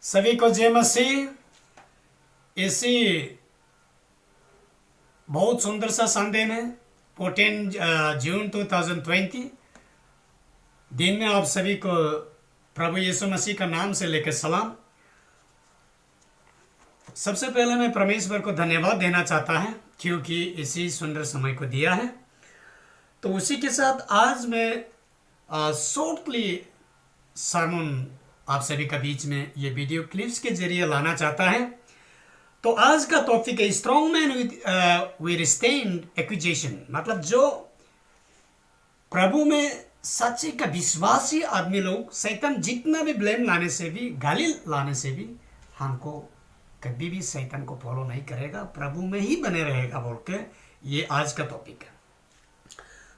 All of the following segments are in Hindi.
सभी को जय मसीह। इसी बहुत सुंदर सा संडे में 14 जून 2020 दिन में आप सभी को प्रभु यीशु मसीह का नाम से लेकर सलाम। सबसे पहले मैं परमेश्वर को धन्यवाद देना चाहता है क्योंकि इसी सुंदर समय को दिया है। तो उसी के साथ आज मैं शॉर्टली सरमन आप सभी का बीच में ये वीडियो क्लिप्स के जरिए लाना चाहता है। तो आज का टॉपिक है strong man with stand accusation, मतलब जो प्रभु में सच्चे का विश्वासी आदमी लोग शैतान जितना भी ब्लेम लाने से भी, गाली लाने से भी हमको कभी भी शैतान को फॉलो नहीं करेगा, प्रभु में ही बने रहेगा बोल के ये आज का टॉपिक है।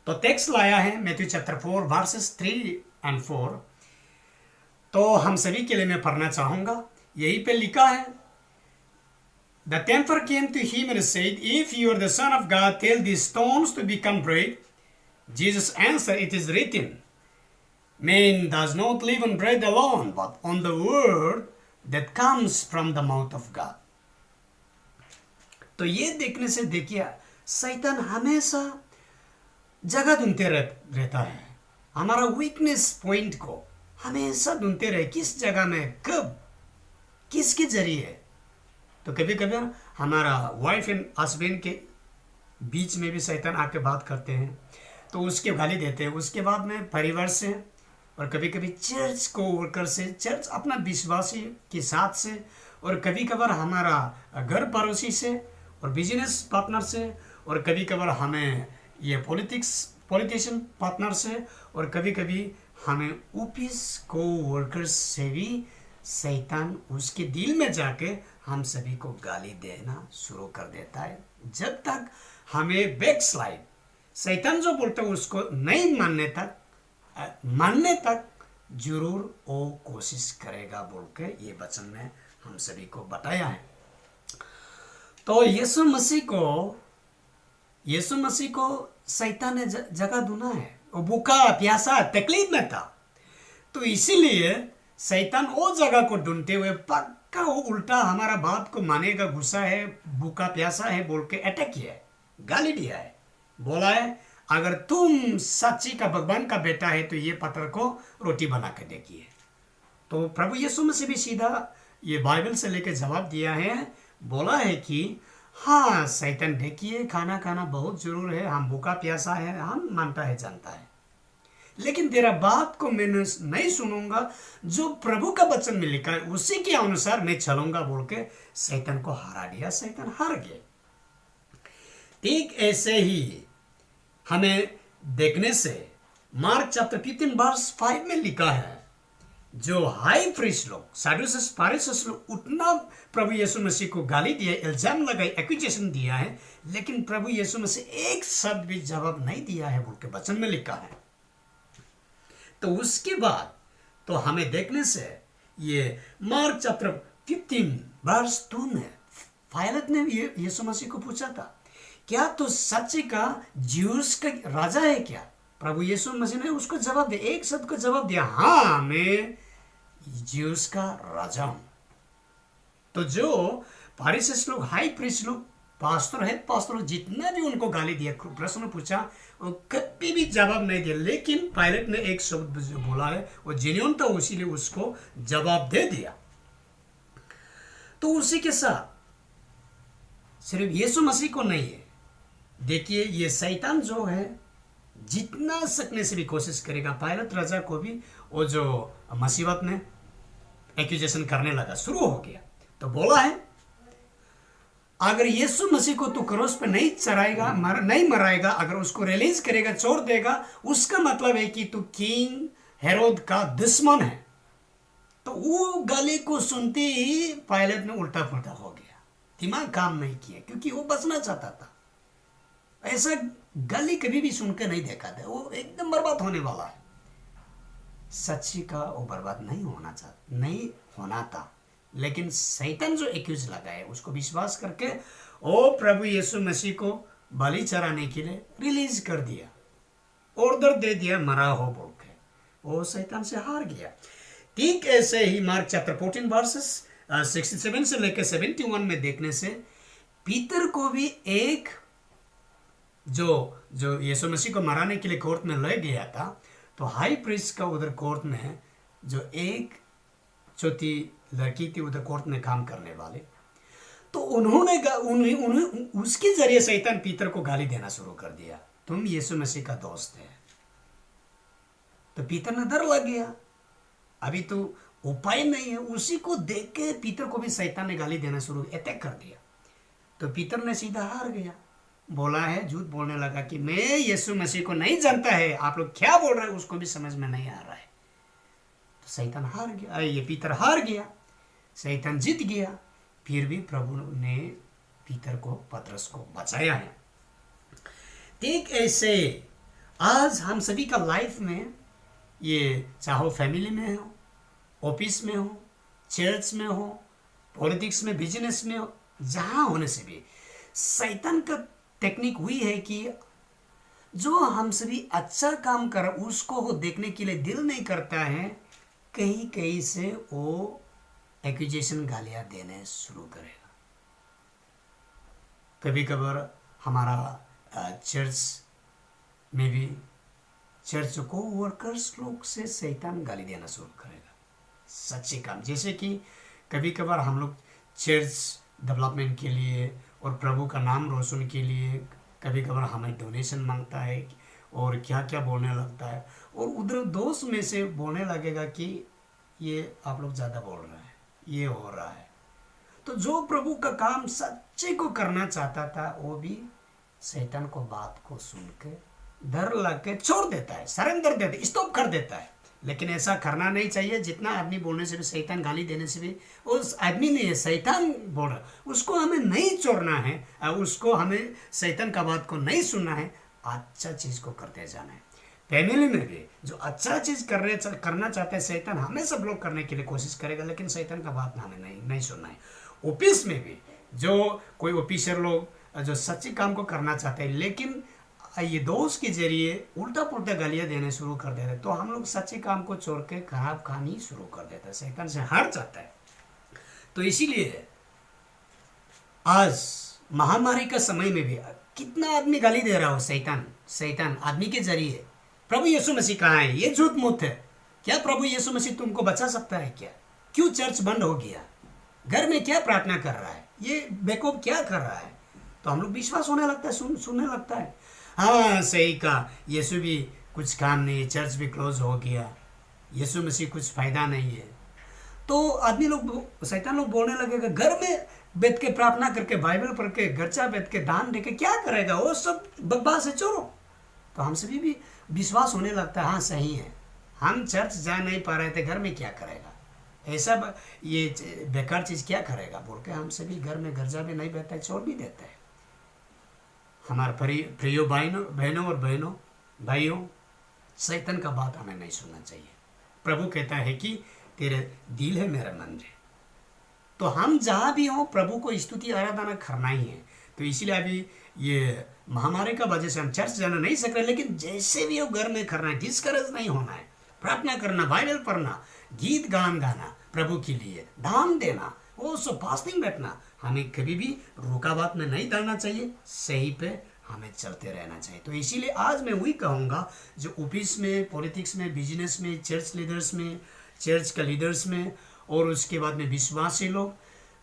तो टेक्स्ट लाया है मैथ्यू चैप्टर 4 वर्सेस 3 और 4। तो हम सभी के लिए मैं पढ़ना चाहूंगा। यही पे लिखा है, The tempter came to him and said, If you are the Son of God, tell these stones to become bread. Jesus answered, It is written, Man does not live on bread alone, but on the word that comes from the mouth of God. तो ये देखने से देखिए शैतान हमेशा जगह ढूंढते रहता है, हमारा वीकनेस पॉइंट को हमेशा ढूंढते रहे, किस जगह में कब किसके जरिए। तो कभी कभी हमारा वाइफ एंड हस्बैंड के बीच में भी शैतान आके बात करते हैं तो उसके गाली देते हैं। उसके बाद में परिवार से और कभी कभी चर्च को वर्कर से, चर्च अपना विश्वासी के साथ से, और कभी कभार हमारा घर पड़ोसी से और बिजनेस पार्टनर से, और कभी कभार हमें ये पॉलिटिशियन पार्टनर से, और कभी कभी हमें ऑफिस को वर्कर्स से भी शैतान उसके दिल में जाके हम सभी को गाली देना शुरू कर देता है। जब तक हमें बैकस्लाइड, शैतान जो बोलता है उसको नहीं मानने तक जरूर वो कोशिश करेगा बोल के ये वचन में हम सभी को बताया है। तो यीशु मसीह को शैतान ने जगह ढूंढा है, वो भूखा प्यासा तकलीफ में था, तो इसीलिए शैतान वो जगह को ढूंढते हुए पक्का वो उल्टा हमारा बात को मानेगा, गुस्सा है, भूखा प्यासा है बोल के अटैक किया है, गाली दिया है, बोला है अगर तुम सच्ची का भगवान का बेटा है तो ये पत्थर को रोटी बना कर देखिए। तो प्रभु यीशु मसीह भी सीधा ये बाइबल से लेकर जवाब दिया है, बोला है कि हाँ शैतान देखिए खाना खाना बहुत जरूर है, हम भूखा प्यासा है, हम मानता है जानता है, लेकिन तेरा बात को मैं नहीं सुनूंगा, जो प्रभु का वचन में लिखा है उसी के अनुसार मैं चलूंगा बोल के शैतान को हरा दिया, शैतान हार गए। ठीक ऐसे ही हमें देखने से मार्क चैप्टर 15 वर्स 5 में लिखा है, जो हाई प्रीस्ट लोग, सदूसियस फरीसियस लोग उतना प्रभु यीशु मसीह को गाली दिया, इल्जाम लगाई, एक्यूजेशन दिया है, लेकिन प्रभु यीशु मसीह एक शब्द भी जवाब नहीं दिया है बोल के वचन में लिखा है। तो उसके बाद तो हमें देखने से ये मार्क चैप्टर 15 वर्स 2 में पायलट ने यीशु मसीह को पूछा था, क्या तो सच्चे का ज्यूस का राजा है क्या? प्रभु यीशु मसीह ने उसको जवाब दिया, एक शब्द को जवाब दिया, हाँ मैं ज्यूस का राजा हूं। तो जो फरीसियस लोग, हाई प्रीस्ट लोग, पास्टर लोग जितना भी उनको गाली दिया, प्रश्न पूछा, वो कभी भी जवाब नहीं दिया, लेकिन पायलट ने एक शब्द जो बोला है वो जेन्युइन था, इसीलिए उसको जवाब दे दिया। तो उसी के साथ सिर्फ यीशु मसीह को नहीं है, देखिए ये शैतान जो है जितना सकने से भी कोशिश करेगा, पायलट राजा को भी वो जो मसीबत में एक्यूजेशन करने लगा, शुरू हो गया। तो बोला है अगर यीशु मसीह को तू क्रोस पे नहीं चढ़ाएगा, नहीं मराएगा, अगर उसको रिलीज करेगा, छोड़ देगा, उसका मतलब है कि तू किंग हेरोद का दुश्मन है। तो वो गाली को सुनते ही पायलट में उल्टा पुल्टा हो गया, दिमाग काम नहीं किया, क्योंकि वो बचना चाहता था। ऐसा गाली कभी भी सुनकर नहीं देखा था, वो एकदम बर्बाद होने वाला है। सच्ची का वो बर्बाद नहीं होना था, लेकिन शैतान जो एक्यूज लगाए उसको विश्वास करके ओ प्रभु यीशु मसीह को बलि चढ़ाने के लिए रिलीज कर दिया, ऑर्डर दे दिया, मरा हो बोल के, वो शैतान से हार गया। ठीक ऐसे ही मार्क चैप्टर 14 वर्सेस 67 से लेकर 71 में देखने से पीतर को भी एक जो जो यीशु मसीह को मराने के लिए कोर्ट में ले गया था, तो हाई प्रीस्ट का उधर कोर्ट में जो एक छोटी लड़की थी उधर कोर्ट में काम करने वाले, तो उन्हें उसके जरिए शैतान पीतर को गाली देना शुरू कर दिया, तुम यीशु मसीह का दोस्त है। तो पीतर ने डर लग गया, अभी तो उपाय नहीं है। उसी को देख के पीतर को भी शैतान ने गाली देना शुरू अटैक कर दिया। तो पीतर ने सीधा हार गया, बोला है, झूठ बोलने लगा कि मैं यीशु मसीह को नहीं जानता है, आप लोग क्या बोल रहे हैं उसको भी समझ में नहीं आ रहा है। तो शैतान हार गया, ये पीतर हार गया, शैतान जीत गया। फिर भी प्रभु ने पीतर को, पतरस को बचाया है। ठीक ऐसे आज हम सभी का लाइफ में, ये चाहे फैमिली में हो, ऑफिस में हो, चर्च में हो, पॉलिटिक्स में, बिजनेस में हो, जहां होने से भी शैतान का टेक्निक हुई है कि जो हम सभी अच्छा काम कर उसको वो देखने के लिए दिल नहीं करता है, कहीं कहीं से वो एक्यूजेशन गालियां देने शुरू करेगा। कभी कभार हमारा चर्च में भी चर्च को वर्कर्स लोग से शैतान गाली देना शुरू करेगा, सच्चे काम। जैसे कि कभी कभार हम लोग चर्च डेवलपमेंट के लिए और प्रभु का नाम रोशन के लिए कभी कभार हमें डोनेशन मांगता है और क्या क्या बोलने लगता है, और उधर दोस्त में से बोलने लगेगा कि ये आप लोग ज़्यादा बोल रहे हैं, ये हो रहा है। तो जो प्रभु का काम सच्चे को करना चाहता था वो भी शैतान को बात को सुन के डर लग के छोड़ देता है, सरेंडर देता है, स्टॉप कर देता है। लेकिन ऐसा करना नहीं चाहिए। जितना आदमी बोलने से भी, शैतान गाली देने से भी, उस आदमी नहीं है, शैतान बोल रहा, उसको हमें नहीं छोड़ना है, उसको हमें शैतान का बात को नहीं सुनना है, अच्छा चीज को करते जाना है। फैमिली में भी जो अच्छा चीज करना चाहते हैं, शैतान हमेशा ब्लॉक करने के लिए कोशिश करेगा, लेकिन शैतान का बात हमें नहीं सुनना है। ऑफिस में भी जो कोई ऑफिसर लोग जो सच्चे काम को करना चाहते हैं, लेकिन ये दोस्त के जरिए उल्टा पुल्टा गालियां देने शुरू कर देते हैं, तो हम लोग सच्चे काम को छोड़ के खराब काम ही शुरू कर देते हैं, शैतान से हार जाता है। तो इसीलिए आज महामारी का समय में भी कितना आदमी गाली दे रहा हो, शैतान आदमी के जरिए। प्रभु यीशु मसीह कहाँ है? ये झूठ मूठ है। क्या प्रभु यीशु मसीह तुमको बचा सकता है क्या? क्यों चर्च बंद हो गया? घर में क्या प्रार्थना कर रहा है? ये बेवकूफ क्या कर रहा है? तो हम लोग विश्वास होने लगता है, सुनने लगता है, हाँ सही कहा, यीशु भी कुछ काम नहीं है, चर्च भी क्लोज हो गया, यीशु मसीह कुछ फायदा नहीं है। तो आदमी लोग, शैतान लोग बोलने लगेगा, घर में बैठ के प्रार्थना करके, बाइबल पढ़ के, घर बैठ के दान दे के क्या करेगा, वो सब बकवास है, छोड़ो। तो हम सभी भी विश्वास होने लगता है, हाँ सही है, हम चर्च जा नहीं पा रहे थे, घर में क्या करेगा, ऐसा ये बेकार चीज क्या करेगा बोल के हम सभी घर में गर्जा भी नहीं बैठता है, छोड़ भी देता है। हमारे प्रियो बहनों और भाइयों, शैतान का बात हमें नहीं सुनना चाहिए। प्रभु कहता है कि तेरे दिल है मेरा मंदिर। तो हम जहाँ भी हों प्रभु को स्तुति आराधना करना ही है। तो इसीलिए अभी ये महामारी का वजह से हम चर्च जाना नहीं सक रहे, लेकिन जैसे भी हो घर में करना है, डिस्करेज नहीं होना है, प्रार्थना करना, बाइबल पढ़ना, गीत गान गाना, प्रभु के लिए दान देना, वो सब फास्टिंग बैठना, हमें कभी भी रुकावट में नहीं डालना चाहिए, सही पे हमें चलते रहना चाहिए। तो इसीलिए आज मैं वही कहूँगा, जो ऑफिस में, पॉलिटिक्स में, बिजनेस में, चर्च लीडर्स में, चर्च का लीडर्स में, और उसके बाद में विश्वासी लोग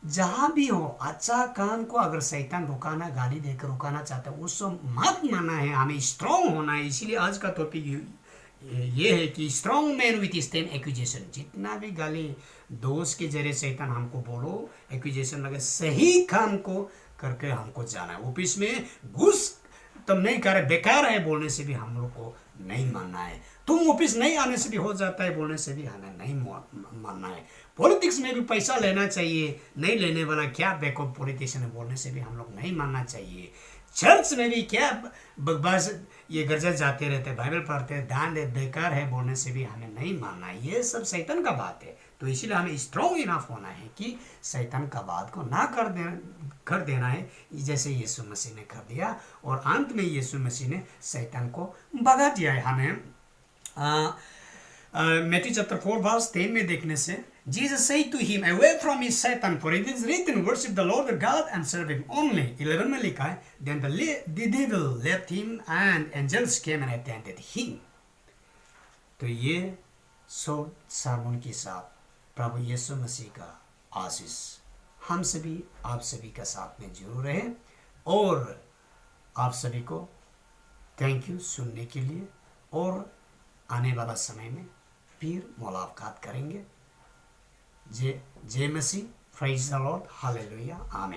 जहाँ भी हो, अच्छा काम को अगर शैतान रुकाना, गाली देकर रुकाना चाहता है, उसको मत मानना है, हमें स्ट्रांग होना है। इसीलिए आज का टॉपिक ये है कि strong man with stand accusation. जितना भी गाली दोस्त के जरिए शैतान हमको बोलो, एक्यूजेशन लगे, सही काम को करके हमको जाना है। ऑफिस में घुस तुम नहीं करे, बेकार है बोलने से भी हम लोग को नहीं मानना है। तुम ऑफिस नहीं आने से भी हो जाता है बोलने से भी हमें नहीं मानना है। पॉलिटिक्स में भी पैसा लेना चाहिए, नहीं लेने वाला क्या बेवकूफ पॉलिटिशियन है बोलने से भी हम लोग नहीं मानना चाहिए। चर्च में भी क्या बकवास, ये गिरजा जाते रहते, बाइबल पढ़ते हैं, दान दे, बेकार है बोलने से भी हमें नहीं मानना है। ये सब शैतान का बात है। तो इसीलिए हमें स्ट्रॉन्ग इनफ होना है कि शैतान का बात को ना कर देना है, जैसे यीशु मसीह ने कर दिया। और अंत में यीशु मसीह ने शैतान को भगा दिया है। हमें मैथ्यू चैप्टर 4 वर्स 10 में देखने से Jesus said to him, away from me Satan, for it is written, worship the Lord your God and serve him only. 11 में लिखा है, then the devil left him and angels came and attended him. तो ये सो सार्मन के साथ प्रभु यीशु मसीह का आशीष हम सभी आप सभी का साथ में जरूर रहे, और आप सभी को थैंक यू सुनने के लिए, और आने वाला समय में फिर मुलाकात करेंगे। जय मसीह, प्रेज द लॉर्ड, हालेलुया, आमीन।